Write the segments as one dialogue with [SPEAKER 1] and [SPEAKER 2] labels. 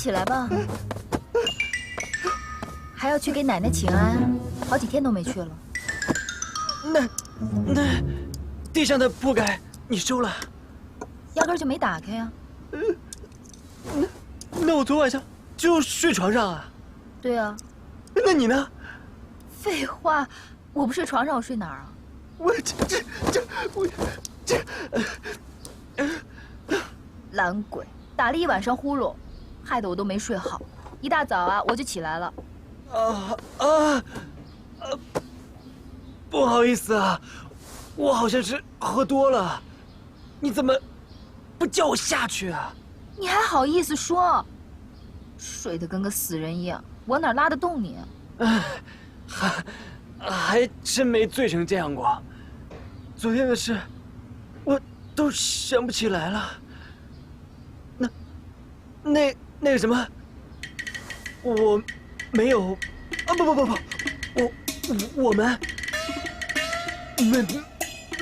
[SPEAKER 1] 起来吧，还要去给奶奶请安，好几天都没去了。
[SPEAKER 2] 那地上的铺盖你收了？
[SPEAKER 1] 压根就没打开呀。
[SPEAKER 2] 那我昨晚上就睡床上啊。
[SPEAKER 1] 对啊。
[SPEAKER 2] 那你呢？
[SPEAKER 1] 废话，我不睡床上，我睡哪儿啊？
[SPEAKER 2] 我
[SPEAKER 1] 懒鬼，打了一晚上呼噜，害得我都没睡好。一大早啊，我就起来了。
[SPEAKER 2] 不好意思啊，我好像是喝多了。你怎么不叫我下去啊？
[SPEAKER 1] 你还好意思说？睡得跟个死人一样，我哪拉得动你啊？
[SPEAKER 2] 还真没醉成这样过。昨天的事，我都想不起来了。那个什么，我没有啊！不，我们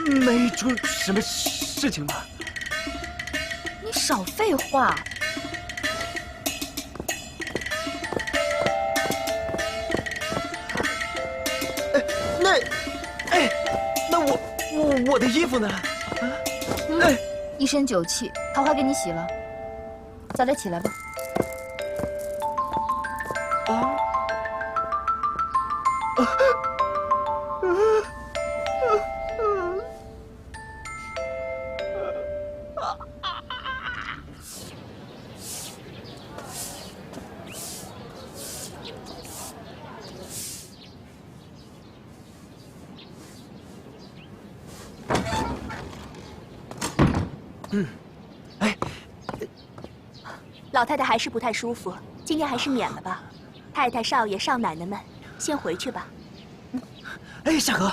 [SPEAKER 2] 没出什么事情吧？
[SPEAKER 1] 你少废话！
[SPEAKER 2] 那我的衣服呢？
[SPEAKER 1] 一身酒气，桃花给你洗了。早点起来吧。
[SPEAKER 3] 老太太还是不太舒服，今天还是免了吧。太太、少爷、少奶奶们，先回去吧。
[SPEAKER 2] 夏荷，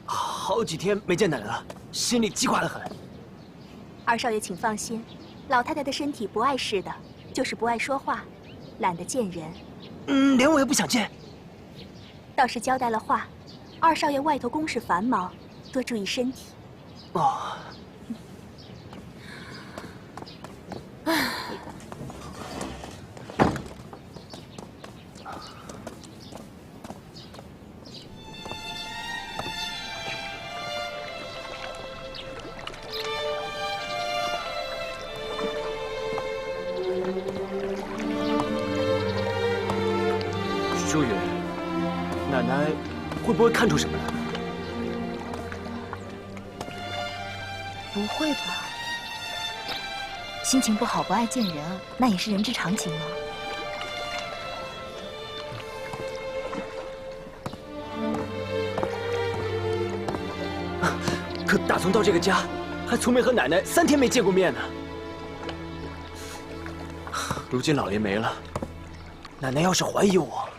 [SPEAKER 2] 好几天没见奶奶了，心里记挂得很。
[SPEAKER 3] 二少爷请放心，老太太的身体不碍事的，就是不爱说话，懒得见人。
[SPEAKER 2] 连我也不想见。
[SPEAKER 3] 倒是交代了话，二少爷外头公事繁忙，多注意身体。
[SPEAKER 2] 哦。淑云，奶奶会不会看出什么来？
[SPEAKER 1] 不会吧？心情不好不爱见人，那也是人之常情嘛。
[SPEAKER 2] 可打从到这个家，还从没和奶奶3天没见过面呢。如今老爷没了，奶奶要是怀疑我，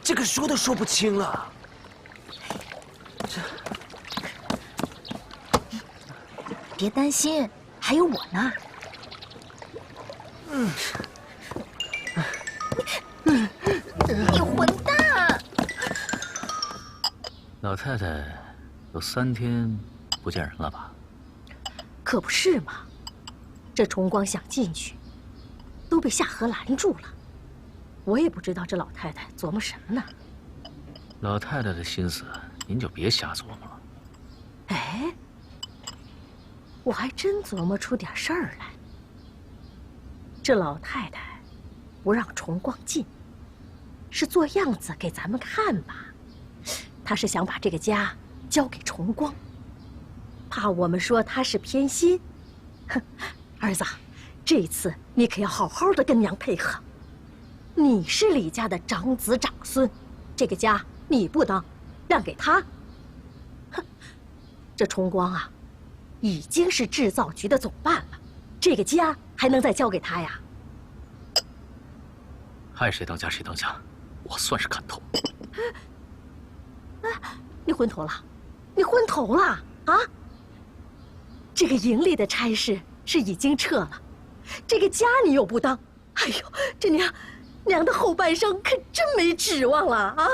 [SPEAKER 2] 这个说都说不清了。
[SPEAKER 1] 别担心，还有我呢。你混蛋！
[SPEAKER 4] 老太太有3天不见人了吧？
[SPEAKER 5] 可不是嘛，这崇光想进去，都被夏荷拦住了。我也不知道这老太太琢磨什么呢。
[SPEAKER 4] 老太太的心思，您就别瞎琢磨了。
[SPEAKER 5] 哎，我还真琢磨出点事儿来。这老太太不让崇光进，是做样子给咱们看吧？她是想把这个家交给崇光，怕我们说她是偏心。哼，儿子，这次你可要好好的跟娘配合。你是李家的长子长孙，这个家你不当，让给他。哼，这崇光啊，已经是制造局的总办了，这个家还能再交给他呀？
[SPEAKER 4] 爱谁当家谁当家，我算是看透。
[SPEAKER 5] 你昏头了，你昏头了啊！这个营里的差事是已经撤了，这个家你又不当，哎呦，这娘娘的后半生可真没指望了啊！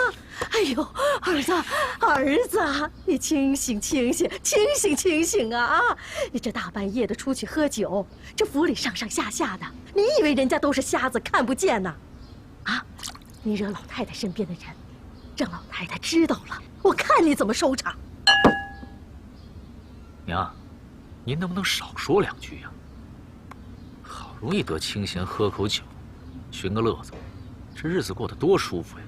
[SPEAKER 5] 哎呦，儿子，儿子，你清醒清醒，清醒清醒啊！啊，你这大半夜的出去喝酒，这府里上上下下的，你以为人家都是瞎子看不见呢？啊，你惹老太太身边的人，让老太太知道了，我看你怎么收场。
[SPEAKER 4] 娘，您能不能少说2句呀？好容易得清闲，喝口酒，寻个乐子，这日子过得多舒服呀！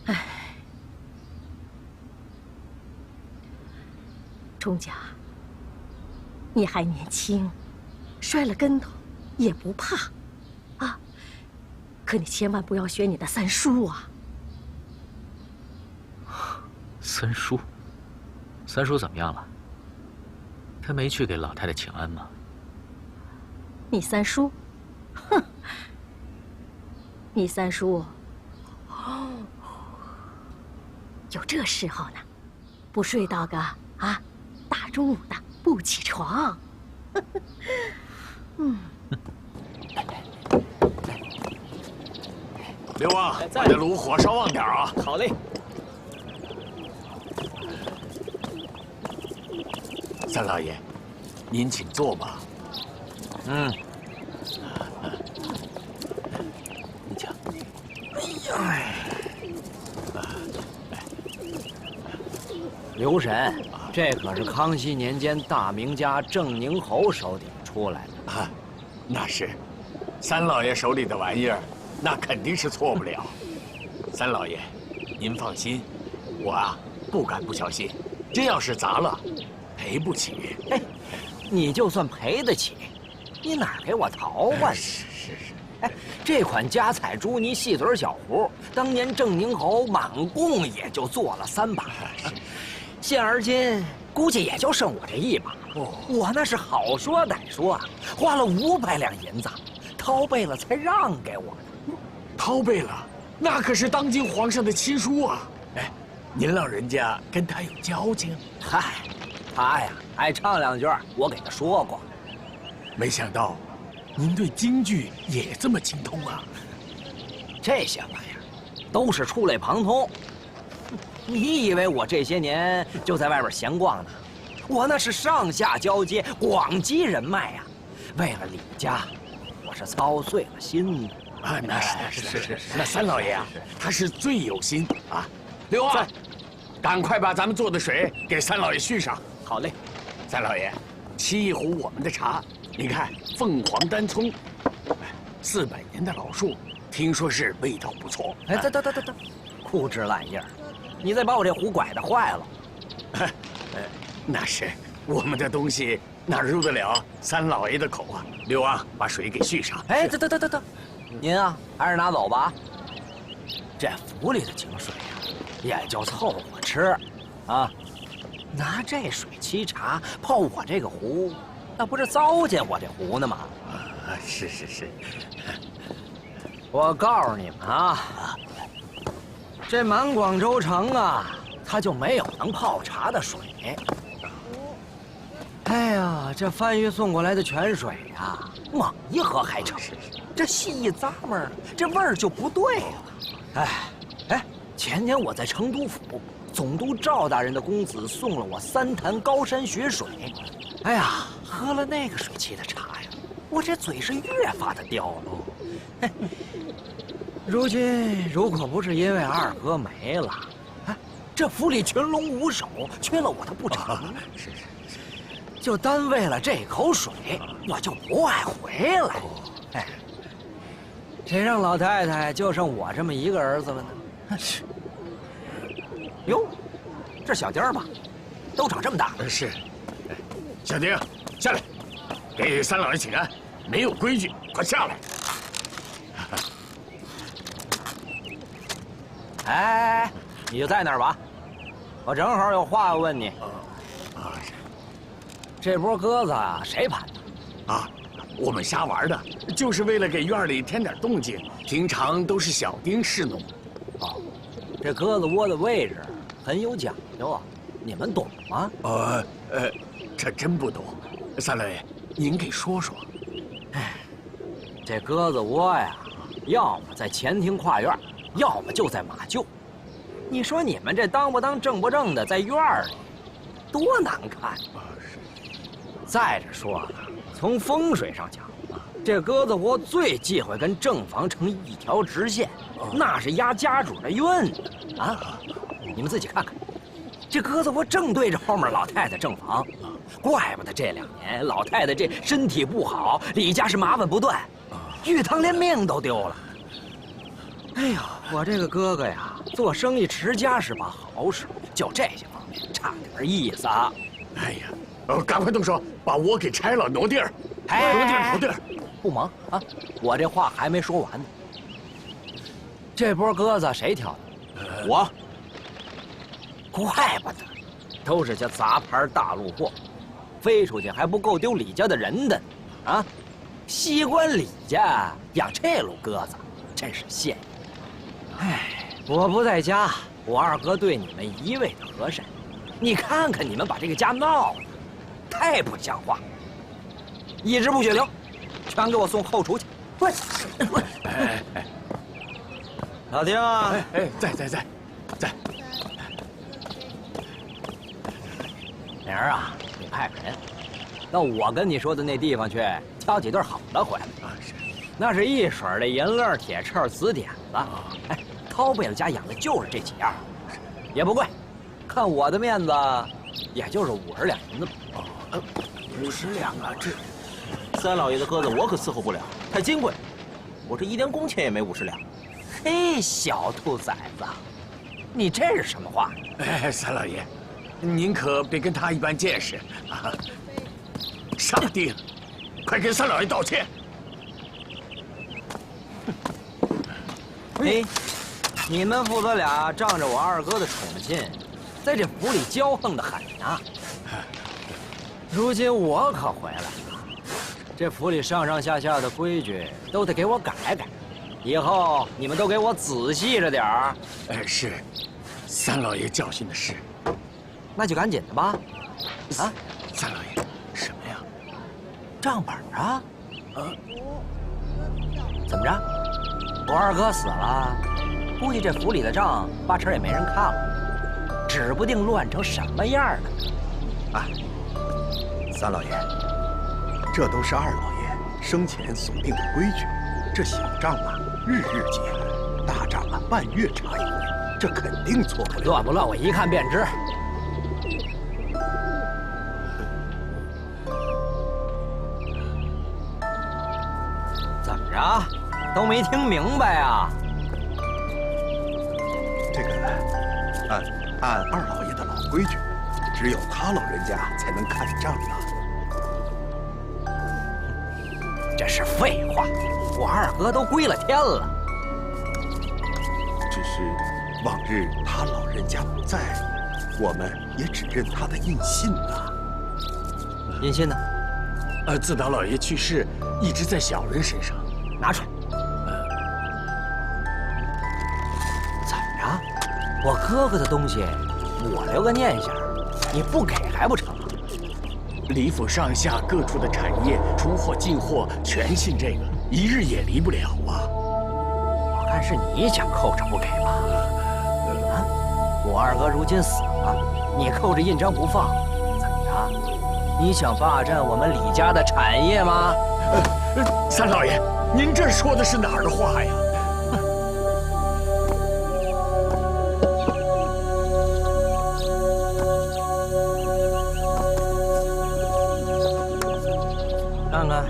[SPEAKER 5] 唉，钟家，你还年轻，摔了跟头也不怕，啊！可你千万不要学你的三叔啊！
[SPEAKER 4] 三叔，三叔怎么样了？他没去给老太太请安吗？
[SPEAKER 5] 你三叔，哼！你三叔，有这时候呢，不睡到个大中午的不起床。
[SPEAKER 6] 刘旺，把这炉火烧旺点啊！
[SPEAKER 2] 好嘞。
[SPEAKER 6] 三老爷，您请坐吧。
[SPEAKER 2] 你瞧，
[SPEAKER 7] 刘婶，这可是康熙年间大名家郑宁侯手底出来的
[SPEAKER 6] 啊，那是，三老爷手里的玩意儿，那肯定是错不了。三老爷，您放心，我不敢不小心，这要是砸了，赔不起。
[SPEAKER 7] 哎，你就算赔得起，你哪儿给我淘换？
[SPEAKER 6] 是。
[SPEAKER 7] 哎，这款家彩珠泥细嘴小壶，当年郑宁侯满共也就做了3把，现而今估计也就剩我这1把。我那是好说歹说，花了500两银子，掏背了才让给我的。
[SPEAKER 6] 掏背了，那可是当今皇上的亲书啊！哎，您老人家跟他有交情？
[SPEAKER 7] 嗨，他呀爱唱2句，我给他说过。
[SPEAKER 6] 没想到，您对京剧也这么精通啊！
[SPEAKER 7] 这些玩意儿都是触类旁通。你以为我这些年就在外边闲逛呢？我那是上下交接，广积人脉呀。为了李家，我是操碎了心的。
[SPEAKER 6] 啊，那是。那三老爷啊，他是最有心啊。刘旺，赶快把咱们做的水给三老爷续上。
[SPEAKER 7] 好嘞，
[SPEAKER 6] 三老爷，沏一壶我们的茶。你看，凤凰单葱，400年的老树，听说是味道不错。
[SPEAKER 7] 哎，等，枯枝烂叶，你再把我这壶拐的坏了。
[SPEAKER 6] 那是，我们的东西哪入得了三老爷的口啊？刘旺，把水给续上。
[SPEAKER 7] 哎，等，您啊，还是拿走吧。这府里的井水呀，也就凑合吃，啊，拿这水沏茶泡我这个壶，那不是糟践我这壶呢吗？
[SPEAKER 6] 是。
[SPEAKER 7] 我告诉你们啊，这满广州城啊，它就没有能泡茶的水。哎呀，这番禺送过来的泉水呀，猛一喝还成，这细一咂摸，这味儿就不对了。哎，前年我在成都府，总督赵大人的公子送了我3坛高山雪水。哎呀，喝了那个水沏的茶呀，我这嘴是越发的刁了。如今如果不是因为二哥没了，这府里群龙无首，缺了我的不成。
[SPEAKER 6] 是。
[SPEAKER 7] 就单为了这口水，我就不爱回来。哎，谁让老太太就剩我这么一个儿子了呢？是。哟，这小丁儿吧，都长这么大了。
[SPEAKER 6] 是。小丁，下来，给三老爷请安。没有规矩，快下来。
[SPEAKER 7] 哎，你就在那儿吧，我正好有话要问你。这波鸽子啊，谁盘的？
[SPEAKER 6] 啊，我们瞎玩的，就是为了给院里添点动静。平常都是小丁侍弄。
[SPEAKER 7] 哦，这鸽子窝的位置很有讲究啊，你们懂吗？
[SPEAKER 6] 这真不懂。三老爷，您给说说。
[SPEAKER 7] 这鸽子窝呀，要么在前厅跨院，要么就在马厩。你说你们这当不当正不正的，在院里，多难看！再者说了，从风水上讲，这鸽子窝最忌讳跟正房成一条直线，那是压家主的运啊！你们自己看看，这鸽子窝正对着后面老太太正房，怪不得这2年老太太这身体不好，李家是麻烦不断，玉堂连命都丢了。哎呀，我这个哥哥呀，做生意持家是把好手，就这些方面差点意思啊！
[SPEAKER 6] 哎呀，赶快动手，把窝给拆了，挪地儿，挪地儿，
[SPEAKER 7] 不忙啊！我这话还没说完呢。这波鸽子谁挑的？我。怪不得，都是些杂牌大路货，飞出去还不够丢李家的人的，啊！西关李家养这路鸽子，真是羡慕。哎，我不在家，我二哥对你们一味的和善，你看看你们把这个家闹的，太不像话！一只不许留，全给我送后厨去！滚！
[SPEAKER 6] 哎，
[SPEAKER 7] 老丁啊！
[SPEAKER 6] 在。
[SPEAKER 7] 明儿啊，你派个人到我跟你说的那地方去，挑几对好的回来。
[SPEAKER 6] 是，
[SPEAKER 7] 那是一水的银链、铁翅、紫点子。哎，涛贝勒家养的就是这几样，也不贵。看我的面子，也就是50两银子吧。
[SPEAKER 8] 50两啊！这三老爷的鸽子我可伺候不了，太金贵。我这一点工钱也没50两。
[SPEAKER 7] 嘿，小兔崽子，你这是什么话？
[SPEAKER 6] 哎，三老爷，您可别跟他一般见识啊！上帝，快跟三老爷道歉！
[SPEAKER 7] 哎，你们父子俩仗着我二哥的宠信，在这府里骄横的很呢。如今我可回来了，这府里上上下下的规矩都得给我改改，以后你们都给我仔细着点儿。
[SPEAKER 6] 哎，是，三老爷教训的是。
[SPEAKER 7] 那就赶紧的吧。啊，
[SPEAKER 6] 三老爷，什么呀？
[SPEAKER 7] 账本啊？怎么着？我二哥死了，估计这府里的账八成也没人看了，指不定乱成什么样呢。
[SPEAKER 9] 啊，三老爷，这都是二老爷生前所定的规矩。这小账啊，日日结；大账啊，半月查一回。这肯定错不了。
[SPEAKER 7] 乱不乱，我一看便知。怎么着？都没听明白啊？
[SPEAKER 9] 这个，按二老爷的老规矩，只有他老人家才能看账啊。
[SPEAKER 7] 这是废话，我二哥都归了天了。
[SPEAKER 9] 只是往日他老人家不在，我们也只认他的印信呐。
[SPEAKER 7] 印信呢？
[SPEAKER 6] 自打老爷去世，一直在小人身上。
[SPEAKER 7] 拿出来。怎么着？我哥哥的东西，我留个念想，你不给还不成？
[SPEAKER 6] 李府上下各处的产业出货进货，全信这个，一日也离不了啊。
[SPEAKER 7] 我看是你想扣着不给吧？啊，我二哥如今死了，你扣着印章不放，怎么着？你想霸占我们李家的产业吗？
[SPEAKER 6] 三老爷，您这说的是哪儿的话呀？
[SPEAKER 7] 看看，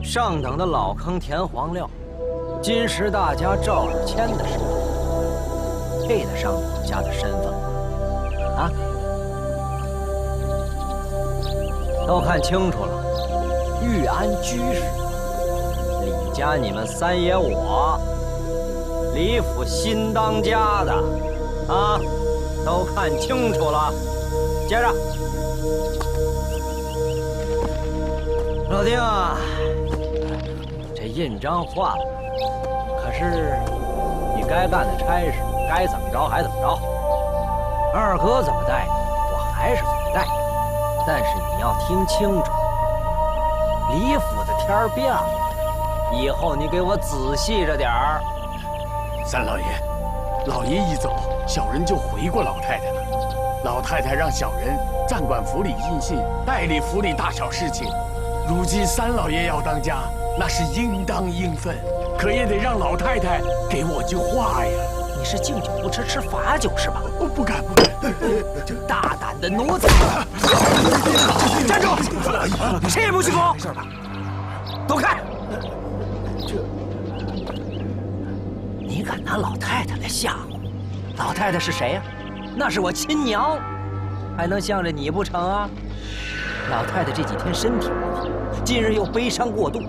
[SPEAKER 7] 上等的老坑田黄料，金石大家赵尔谦的身份，配得上你家的身份吗？啊？都看清楚了，玉安居士，李家你们三爷我，李府新当家的，啊，都看清楚了。接着，老丁啊，这印章换了，可是你该干的差事，该怎么着还怎么着。二哥怎么待你，我还是怎么待你。但是你要听清楚，李府的天儿变了，以后你给我仔细着点儿。
[SPEAKER 6] 三老爷，老爷一走，小人就回过老太太了。老太太让小人暂管府里印信，代理府里大小事情。如今三老爷要当家，那是应当应分，可也得让老太太给我句话呀。
[SPEAKER 7] 你是敬酒不吃吃罚酒是吧？
[SPEAKER 6] 我不敢不敢。
[SPEAKER 7] 大胆的奴才！站住！谁也不许走！没事吧？走开！你敢拿老太太来吓唬？老太太是谁呀？那是我亲娘，还能向着你不成啊？老太太这几天身体不好，近日又悲伤过度，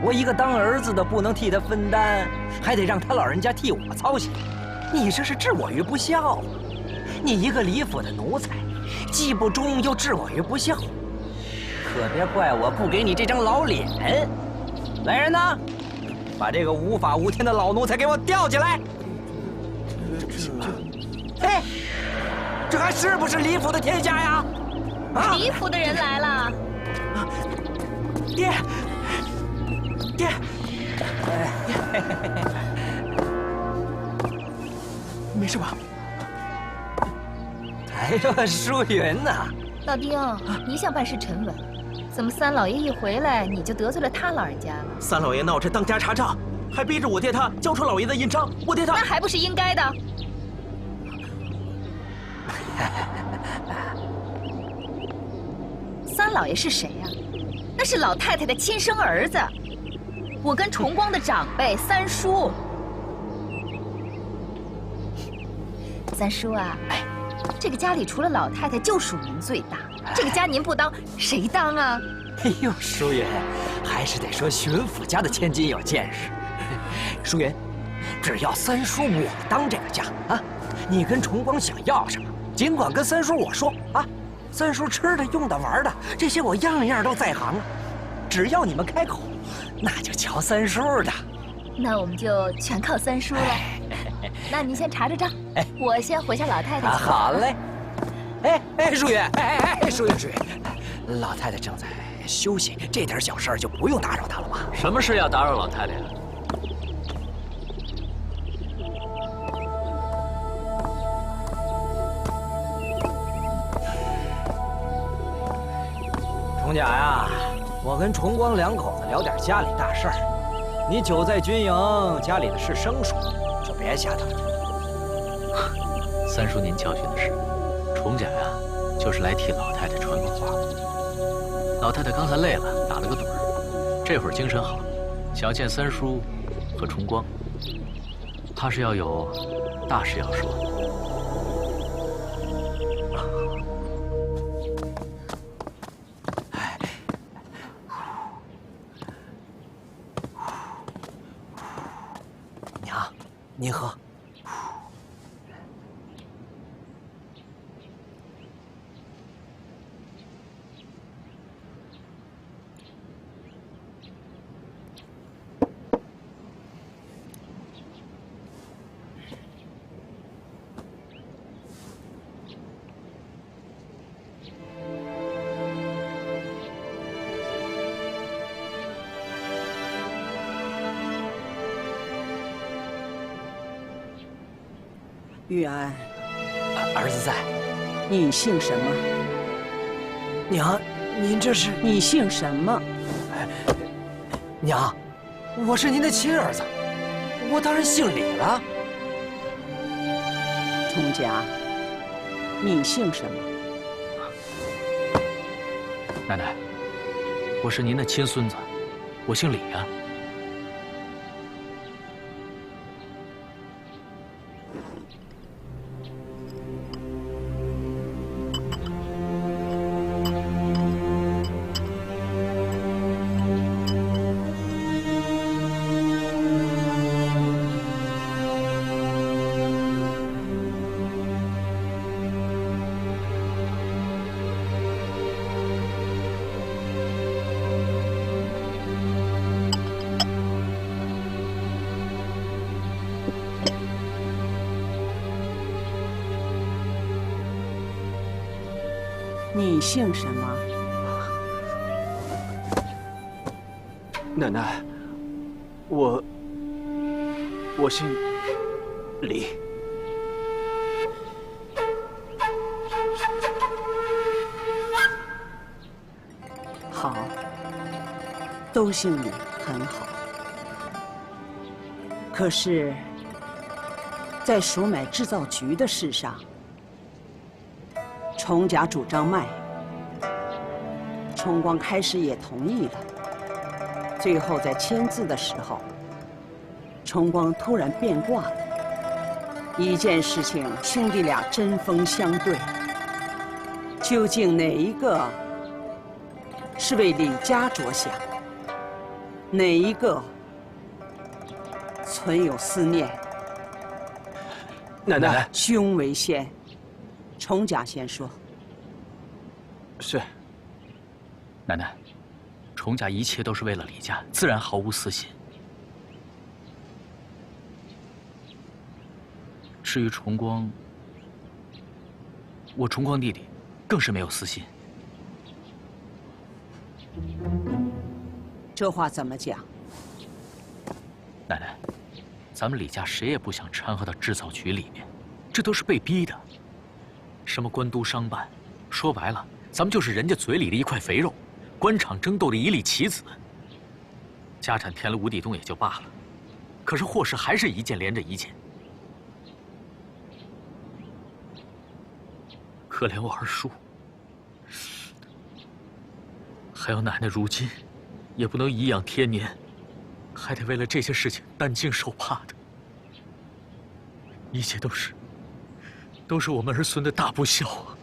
[SPEAKER 7] 我一个当儿子的不能替她分担，还得让她老人家替我操心。你这是置我于不孝啊！你一个李府的奴才，既不忠又置我于不孝，可别怪我不给你这张老脸。来人呐，把这个无法无天的老奴才给我吊起来！哎，这还是不是李府的天下呀？
[SPEAKER 1] 啊！李府的人来了。
[SPEAKER 7] 爹，爹，
[SPEAKER 9] 没事吧？
[SPEAKER 7] 哎呦，淑云呐！
[SPEAKER 1] 老丁，你想办事沉稳，怎么三老爷一回来你就得罪了他老人家了？
[SPEAKER 8] 三老爷闹着当家查账，还逼着我爹他交出老爷的印章，我爹他
[SPEAKER 1] 那还不是应该的。三老爷是谁呀？那是老太太的亲生儿子，我跟崇光的长辈三叔。三叔啊，这个家里除了老太太就属您最大，这个家您不当谁当啊？
[SPEAKER 7] 哎呦，淑云，还是得说巡抚家的千金有见识。淑云，只要三叔我当这个家啊，你跟崇光想要什么，尽管跟三叔我说啊。三叔吃的、用的、玩的，这些我样样都在行啊。只要你们开口，那就瞧三叔的。
[SPEAKER 1] 那我们就全靠三叔了。那您先查着账，我先回下老太太。
[SPEAKER 7] 好嘞。淑云，淑云，老太太正在休息，这点小事就不用打扰她了吧？
[SPEAKER 4] 什么事要打扰老太太呀？
[SPEAKER 7] 崇甲呀，我跟崇光两口子聊点家里大事儿。你久在军营，家里的事生疏，就别瞎打听。
[SPEAKER 4] 三叔您教训的是，崇甲呀，就是来替老太太传个话。老太太刚才累了，打了个盹儿，这会儿精神好，想要见三叔和崇光。他是要有大事要说。您喝。
[SPEAKER 10] 玉安，
[SPEAKER 7] 儿子在。
[SPEAKER 10] 你姓什么？
[SPEAKER 7] 娘，您这是？
[SPEAKER 10] 你姓什么？
[SPEAKER 7] 娘，我是您的亲儿子，我当然姓李了。
[SPEAKER 10] 崇甲，你姓什么？
[SPEAKER 4] 奶奶，我是您的亲孙子，我姓李呀。
[SPEAKER 10] 你姓什么？
[SPEAKER 9] 奶奶，
[SPEAKER 2] 我姓李。
[SPEAKER 10] 好，都姓李，很好。可是，在赎买制造局的事上，崇甲主张卖，崇光开始也同意了。最后在签字的时候，崇光突然变卦了。一件事情，兄弟俩针锋相对，究竟哪一个是为李家着想，哪一个存有思念？
[SPEAKER 2] 奶奶，
[SPEAKER 10] 兄为先，崇甲先说。
[SPEAKER 2] 是。
[SPEAKER 4] 奶奶，崇甲一切都是为了李家，自然毫无私心。至于崇光，我崇光弟弟更是没有私心。
[SPEAKER 10] 这话怎么讲？
[SPEAKER 4] 奶奶，咱们李家谁也不想掺和到制造局里面，这都是被逼的。什么官督商办，说白了，咱们就是人家嘴里的一块肥肉，官场争斗的一粒棋子。家产填了无底洞也就罢了，可是祸事还是一件连着一件。可怜我二叔，还有奶奶如今也不能颐养天年，还得为了这些事情担惊受怕的，一切都是我们儿孙的大不孝啊！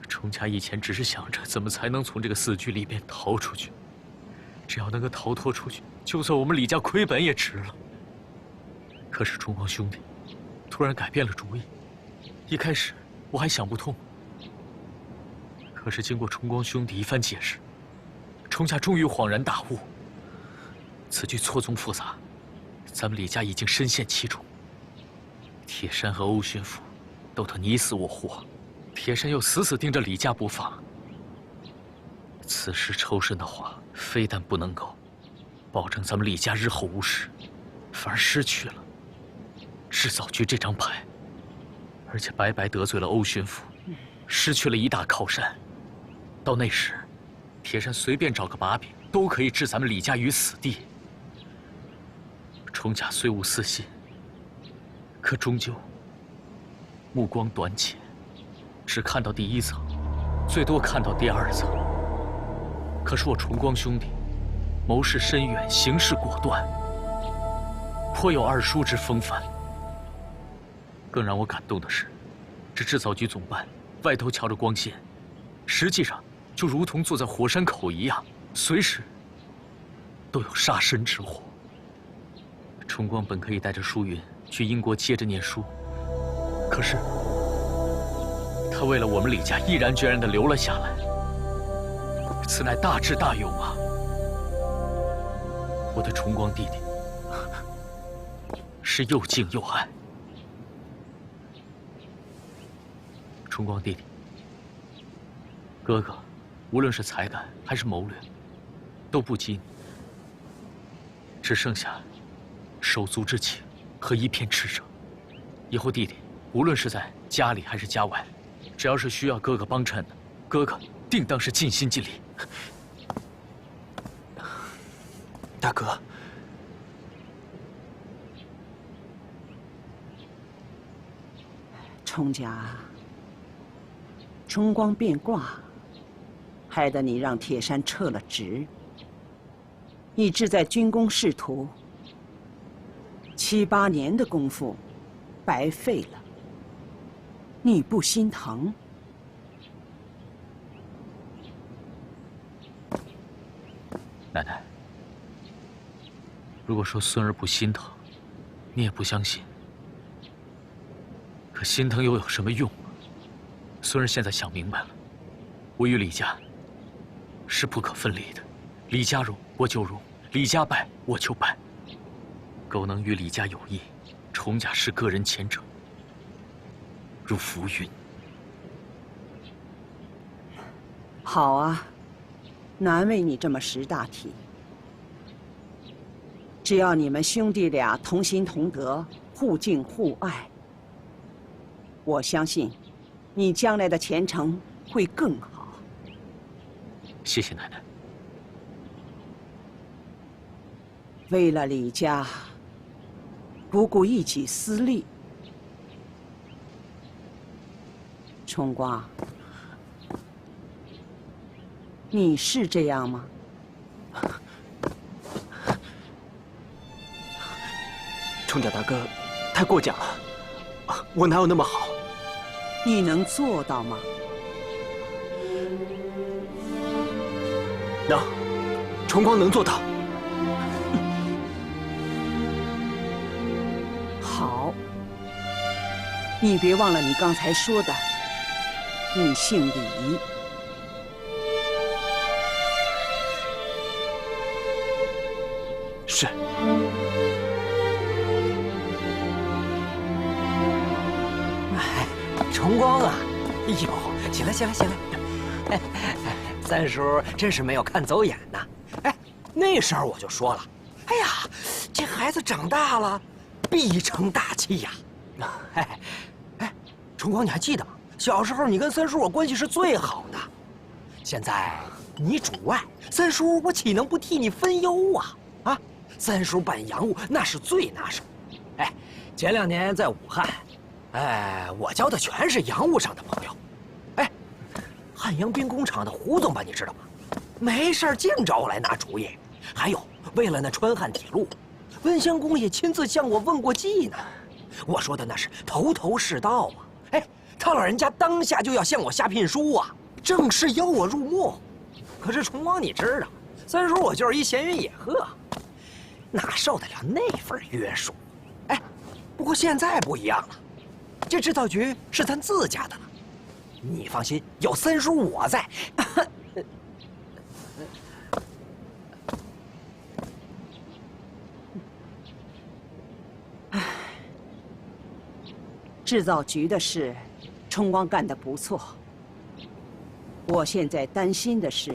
[SPEAKER 4] 崇家以前只是想着怎么才能从这个死局里边逃出去，只要能够逃脱出去，就算我们李家亏本也值了。可是崇光兄弟突然改变了主意，一开始我还想不通，可是经过崇光兄弟一番解释，崇家终于恍然大悟。此局错综复杂，咱们李家已经深陷其中。铁山和欧巡抚斗得你死我活，铁山又死死盯着李家不放。此时抽身的话，非但不能够保证咱们李家日后无事，反而失去了制造局这张牌，而且白白得罪了欧巡抚，失去了一大靠山。到那时，铁山随便找个把柄，都可以置咱们李家于死地。崇甲虽无私心，可终究目光短浅，只看到第一层，最多看到第二层。可是我崇光兄弟谋事深远，行事果断，颇有二叔之风范。更让我感动的是，这制造局总办外头瞧着光鲜，实际上就如同坐在火山口一样，随时都有杀身之祸。崇光本可以带着舒云去英国接着念书，可是他为了我们李家毅然决然地留了下来，此乃大智大勇啊！我对崇光弟弟是又敬又爱。崇光弟弟，哥哥无论是才干还是谋略，都不及你，只剩下手足之情和一片赤诚。以后弟弟无论是在家里还是家外，只要是需要哥哥帮衬的，哥哥定当是尽心尽力。
[SPEAKER 2] 大哥，
[SPEAKER 10] 崇家，崇光变卦，害得你让铁山撤了职，你志在军功仕途，7、8年的功夫白费了，你不心疼？
[SPEAKER 4] 奶奶，如果说孙儿不心疼，你也不相信。可心疼又有什么用？孙儿现在想明白了，我与李家是不可分离的，李家荣我就荣，李家败我就败。苟能与李家有益，崇甲是个人前程，如浮云。
[SPEAKER 10] 好啊，难为你这么识大体。只要你们兄弟俩同心同德，互敬互爱，我相信，你将来的前程会更好。
[SPEAKER 4] 谢谢奶奶。
[SPEAKER 10] 为了李家，不顾一己私利，崇光，你是这样吗？
[SPEAKER 2] 冲甲大哥，太过奖了，我哪有那么好？
[SPEAKER 10] 你能做到吗？
[SPEAKER 2] 能，崇光能做到。
[SPEAKER 10] 好，你别忘了你刚才说的，你姓李。
[SPEAKER 2] 是。
[SPEAKER 7] 崇光啊，哎呦，起来起来起来！三叔真是没有看走眼呐。哎，那时候我就说了，哎呀，这孩子长大了，必成大器呀。哎，崇光，你还记得吗？小时候你跟三叔我关系是最好的，现在你主外，三叔我岂能不替你分忧啊？啊，三叔办洋务那是最拿手。哎，前2年在武汉。哎，我交的全是洋务上的朋友。哎，汉阳兵工厂的胡总吧，你知道吗？没事净找我来拿主意。还有，为了那川汉铁路，温襄公也亲自向我问过计呢。我说的那是头头是道啊。哎，他老人家当下就要向我下聘书啊，正式邀我入幕。可是崇光，你知道，三叔我就是一闲云野鹤，哪受得了那份约束？哎，不过现在不一样了。这制造局是咱自家的了，你放心，有三叔我在。
[SPEAKER 10] 制造局的事，崇光干得不错。我现在担心的是，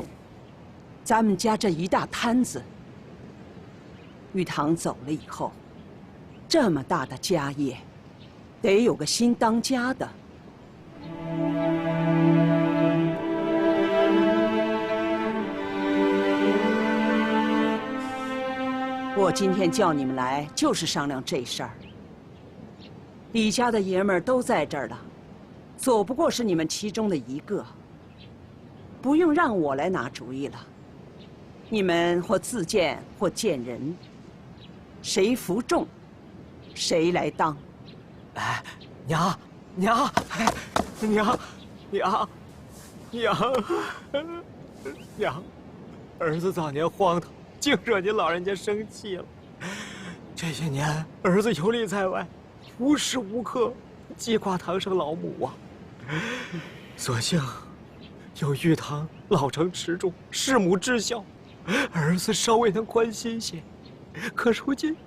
[SPEAKER 10] 咱们家这一大摊子，玉堂走了以后，这么大的家业。得有个新当家的。我今天叫你们来，就是商量这事儿。李家的爷们儿都在这儿了，左不过是你们其中的一个，不用让我来拿主意了。你们或自荐或荐人，谁服众，谁来当。
[SPEAKER 7] 哎，娘，
[SPEAKER 2] 儿子早年荒唐，竟惹您老人家生气了。这些年，儿子游历在外，无时无刻记挂堂上老母啊。所幸有玉堂老成持重，弑母至孝，儿子稍微能宽心些。可如今，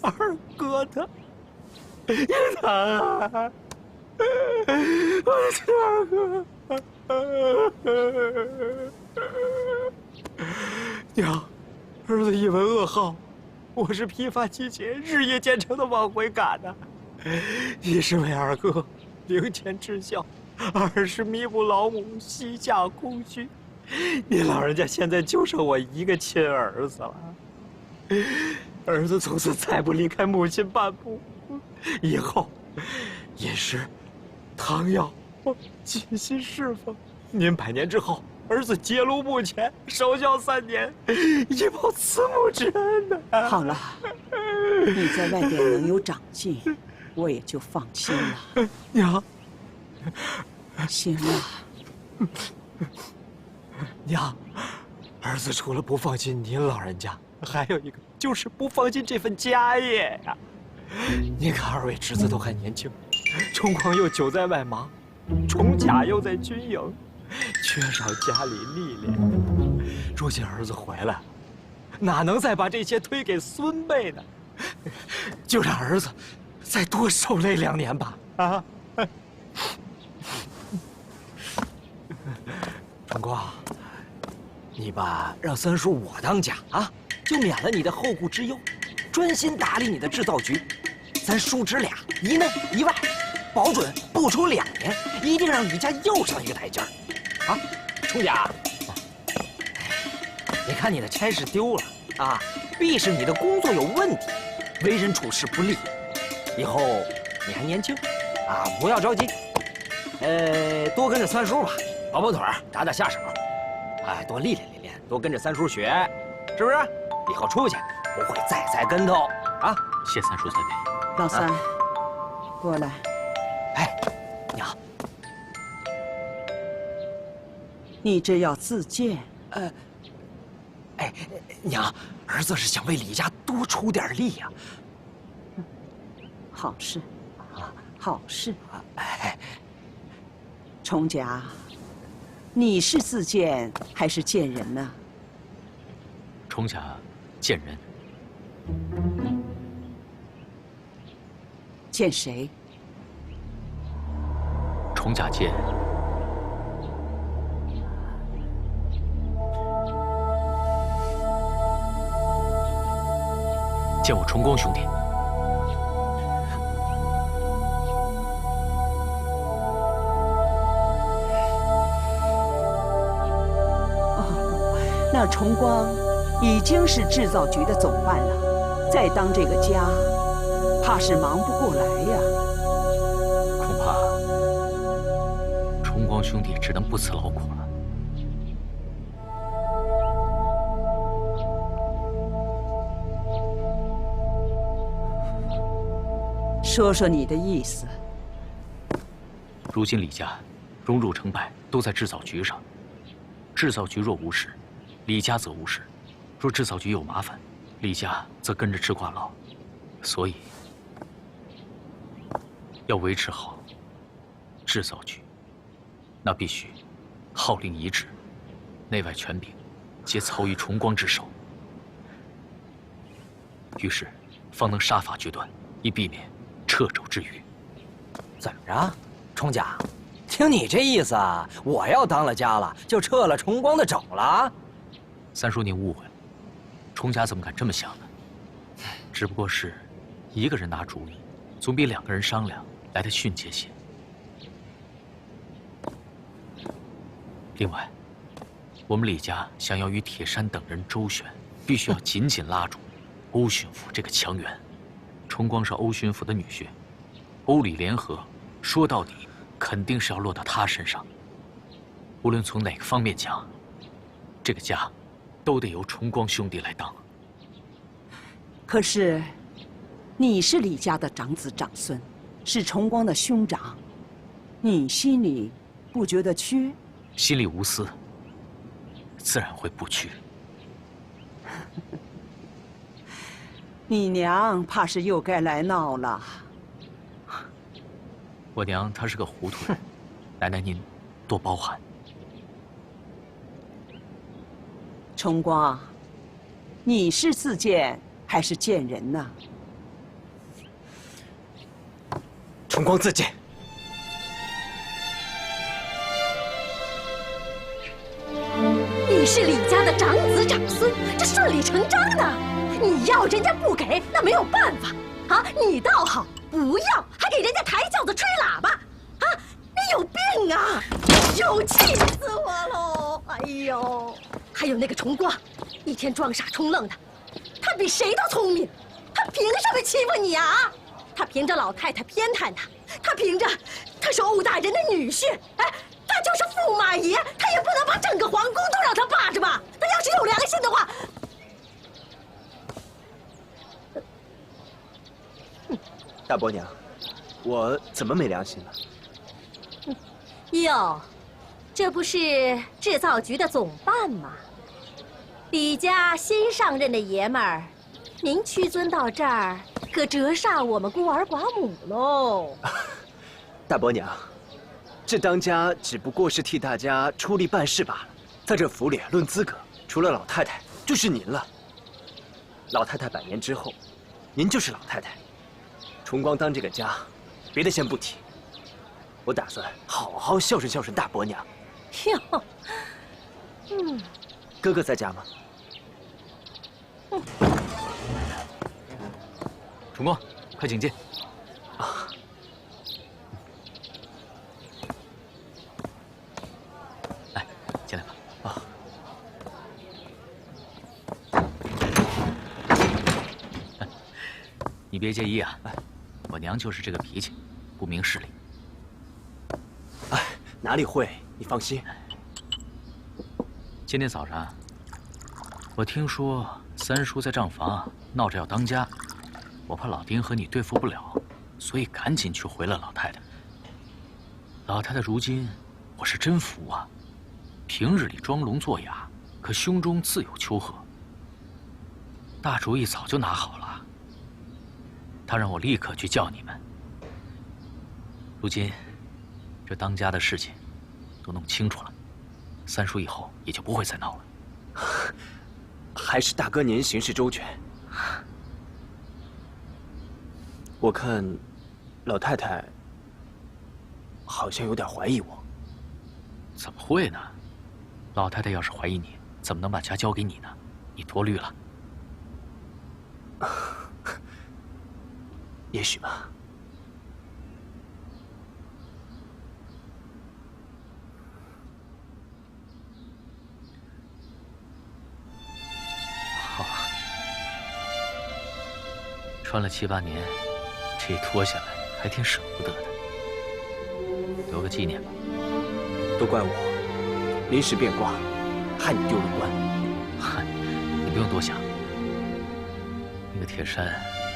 [SPEAKER 2] 二哥他。玉堂啊，我的二哥！娘，儿子一闻噩耗，我是疲乏妻妾，日夜兼程的往回赶呐。一是为二哥灵前至孝，二是弥补老母膝下空虚。您老人家现在就剩我一个亲儿子了，儿子从此再不离开母亲半步。以后，饮食、汤药，尽心侍奉。您100年之后，儿子结庐墓前，守孝3年，以报慈母之恩呐。
[SPEAKER 10] 好了，你在外边能有长进，我也就放心了。
[SPEAKER 2] 娘，
[SPEAKER 10] 行了，
[SPEAKER 2] 娘，儿子除了不放心您老人家，还有一个就是不放心这份家业呀。您看2位侄子都还年轻，崇光又久在外忙，崇甲又在军营，缺少家里历练。如今儿子回来，哪能再把这些推给孙辈呢？就让儿子再多受累2年吧。啊！崇光，你吧让三叔我当家啊，
[SPEAKER 7] 就免了你的后顾之忧，专心打理你的制造局。咱叔侄俩一内一外，保准不出2年，一定让李家又上一个台阶儿。啊，冲家，你看你的差事丢了啊，必是你的工作有问题，为人处事不力。以后你还年轻，啊，不要着急，多跟着三叔吧，跑跑腿儿，打打下手，哎，多历练，多跟着三叔学，是不是？以后出去不会再栽跟头啊！
[SPEAKER 4] 谢三叔栽培。
[SPEAKER 10] 老三，过来。
[SPEAKER 7] 哎，娘，
[SPEAKER 10] 你这要自荐？
[SPEAKER 7] 哎，娘，儿子是想为李家多出点力呀。
[SPEAKER 10] 好事，好事。
[SPEAKER 7] 哎，
[SPEAKER 10] 崇家，你是自荐还是荐人呢？
[SPEAKER 4] 崇家见人。
[SPEAKER 10] 见谁？
[SPEAKER 4] 崇家见我崇光兄弟。
[SPEAKER 10] 哦，那崇光已经是制造局的总办了，再当这个家，怕是忙不过来呀。
[SPEAKER 4] 恐怕崇光兄弟只能不辞劳苦了。
[SPEAKER 10] 说说你的意思。
[SPEAKER 4] 如今李家荣辱成败都在制造局上，制造局若无事，李家则无事；若制造局有麻烦，李家则跟着吃瓜劳。所以要维持好制造局，那必须号令一致，内外权柄皆操于崇光之手，于是方能杀伐决断，以避免掣肘之虞。
[SPEAKER 7] 怎么着，崇家？听你这意思，我要当了家了，就撤了崇光的肘了？
[SPEAKER 4] 三叔，您误会了，崇家怎么敢这么想呢？只不过是一个人拿主意，总比2个人商量来得迅捷些。另外，我们李家想要与铁山等人周旋，必须要紧紧拉住欧巡抚这个强援。崇光是欧巡抚的女婿，欧李联合，说到底肯定是要落到他身上。无论从哪个方面讲，这个家都得由崇光兄弟来当。
[SPEAKER 10] 可是，你是李家的长子长孙，是崇光的兄长，你心里不觉得屈？
[SPEAKER 4] 心里无私，自然会不屈。
[SPEAKER 10] 你娘怕是又该来闹了。
[SPEAKER 4] 我娘她是个糊涂人，奶奶您多包涵。
[SPEAKER 10] 崇光，你是自荐还是荐人呢？
[SPEAKER 2] 崇光自荐。
[SPEAKER 5] 你是李家的长子长孙，这顺理成章的。你要人家不给，那没有办法啊！你倒好，不要还给人家抬轿子吹喇叭，啊！你有病啊！哎呦，气死我喽！哎呦，还有那个崇光，一天装傻充愣的，他比谁都聪明，他凭什么欺负你啊？他凭着老太太偏袒他，他凭着他是欧大人的女婿，哎，他就是驸马爷，他也不能把整个皇宫都让他霸着吧？他要是有良心的话。
[SPEAKER 11] 大伯娘，我怎么没良心了？
[SPEAKER 5] 哟，这不是制造局的总办吗？李家新上任的爷们儿，您屈尊到这儿，可折煞我们孤儿寡母喽。
[SPEAKER 11] 大伯娘，这当家只不过是替大家出力办事罢了。在这府里论资格，除了老太太就是您了。老太太100年之后，您就是老太太。崇光当这个家，别的先不提，我打算好好孝顺孝顺大伯娘。
[SPEAKER 5] 哟，
[SPEAKER 11] 哥哥在家吗？
[SPEAKER 4] 崇光，快请进。
[SPEAKER 11] 啊，
[SPEAKER 4] 来，进来吧。
[SPEAKER 11] 啊。
[SPEAKER 4] 你别介意啊，我娘就是这个脾气，不明事理。
[SPEAKER 11] 哎，哪里会？你放心。
[SPEAKER 4] 今天早上，我听说三叔在账房闹着要当家，我怕老丁和你对付不了，所以赶紧去回了老太太。老太太如今，我是真服啊！平日里装聋作哑，可胸中自有丘壑。大主意早就拿好了，她让我立刻去叫你们。如今，这当家的事情都弄清楚了，三叔以后也就不会再闹了。
[SPEAKER 11] 还是大哥您行事周全。我看老太太好像有点怀疑我。
[SPEAKER 4] 怎么会呢？老太太要是怀疑你，怎么能把家交给你呢？你多虑了。
[SPEAKER 11] 也许吧。
[SPEAKER 4] 好啊，穿了7、8年，这一脱下来还挺舍不得的，留个纪念吧。
[SPEAKER 11] 都怪我临时变卦，害你丢了官。
[SPEAKER 4] 嗨，你不用多想。那个铁山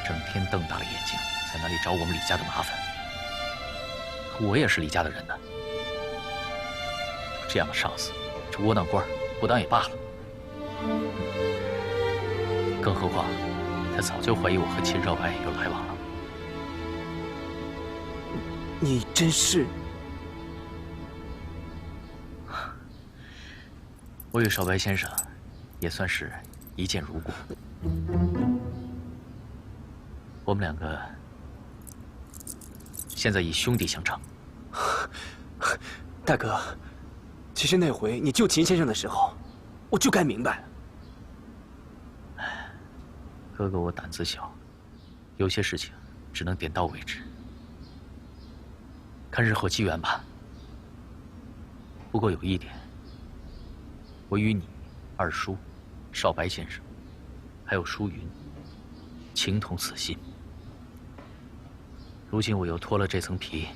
[SPEAKER 4] 整天瞪大了眼睛，在那里找我们李家的麻烦。我也是李家的人呢。这样的上司，这窝囊官不当也罢了。更何况，他早就怀疑我和秦少白有来往了。
[SPEAKER 11] 你真是……
[SPEAKER 4] 我与少白先生，也算是一见如故。我们两个现在以兄弟相称。
[SPEAKER 11] 大哥，其实那回你救秦先生的时候，我就该明白了。
[SPEAKER 4] 哥哥，我胆子小，有些事情只能点到为止，看日后机缘吧。不过有一点，我与你、二叔、少白先生，还有舒云，情同此心。如今我又脱了这层皮，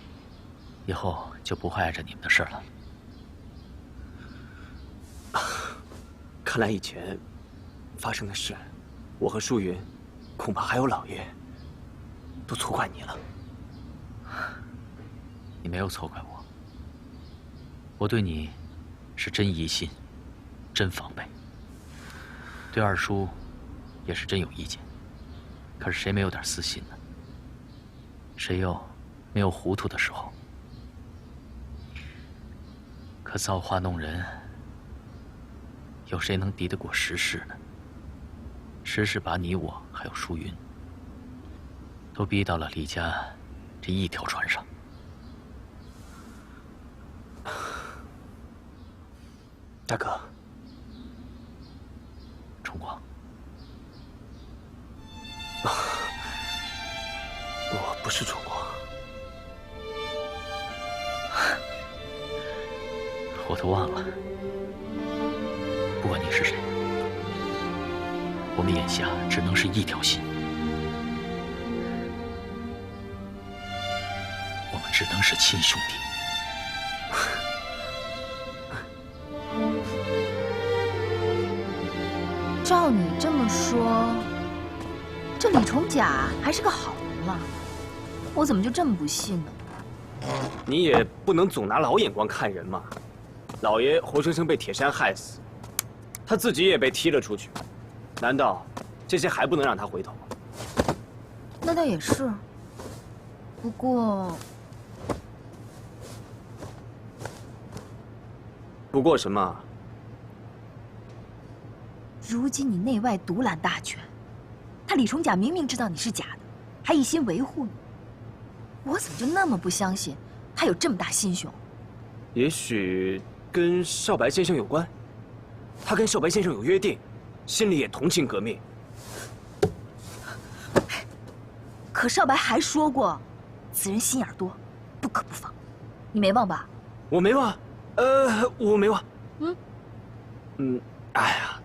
[SPEAKER 4] 以后就不会碍着你们的事了。
[SPEAKER 11] 看来以前发生的事，我和舒云，恐怕还有老爷，都错怪你了。
[SPEAKER 4] 你没有错怪我，我对你是真疑心，真防备。对二叔也是真有意见，可是谁没有点私心呢？谁又没有糊涂的时候？可造化弄人，有谁能敌得过时势呢？时势把你我还有舒云，都逼到了李家这一条船上。
[SPEAKER 11] 大哥，
[SPEAKER 4] 崇光，
[SPEAKER 11] 我不是楚光，
[SPEAKER 4] 我都忘了。不管你是谁，我们眼下只能是一条心，我们只能是亲兄弟。
[SPEAKER 1] 照你这么说，这李重甲还是个好人嘛？我怎么就这么不信呢？
[SPEAKER 11] 你也不能总拿老眼光看人嘛。老爷活生生被铁山害死，他自己也被踢了出去，难道这些还不能让他回头？
[SPEAKER 1] 那倒也是。不过
[SPEAKER 11] 什么？
[SPEAKER 1] 如今你内外独揽大权，他李重甲明明知道你是假的，还一心维护你，我怎么就那么不相信他有这么大心胸？
[SPEAKER 11] 也许跟少白先生有关，他跟少白先生有约定，心里也同情革命，
[SPEAKER 1] 可少白还说过，此人心眼多，不可不防。你没忘吧？
[SPEAKER 11] 我没忘，我没忘。哎呀，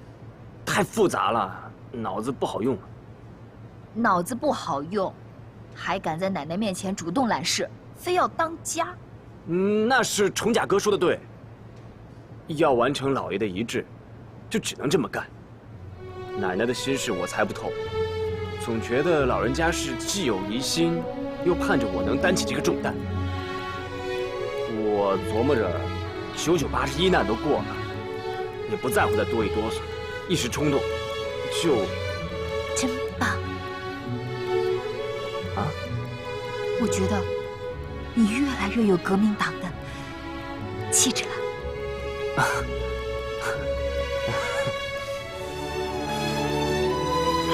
[SPEAKER 11] 太复杂了，脑子不好用。
[SPEAKER 1] 脑子不好用，还敢在奶奶面前主动揽事，非要当家。
[SPEAKER 11] 那是崇甲哥说的对。要完成老爷的遗志，就只能这么干。奶奶的心事我猜不透，总觉得老人家是既有疑心，又盼着我能担起这个重担。我琢磨着，99、81难都过了，也不在乎再哆一哆嗦，一时冲动，就
[SPEAKER 1] 真棒
[SPEAKER 11] 啊！
[SPEAKER 1] 我觉得你越来越有革命党的气质了。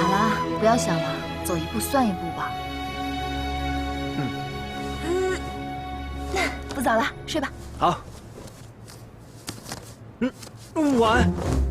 [SPEAKER 1] 好了，不要想了，走一步算一步吧。不早了，睡吧。
[SPEAKER 11] 好。晚安。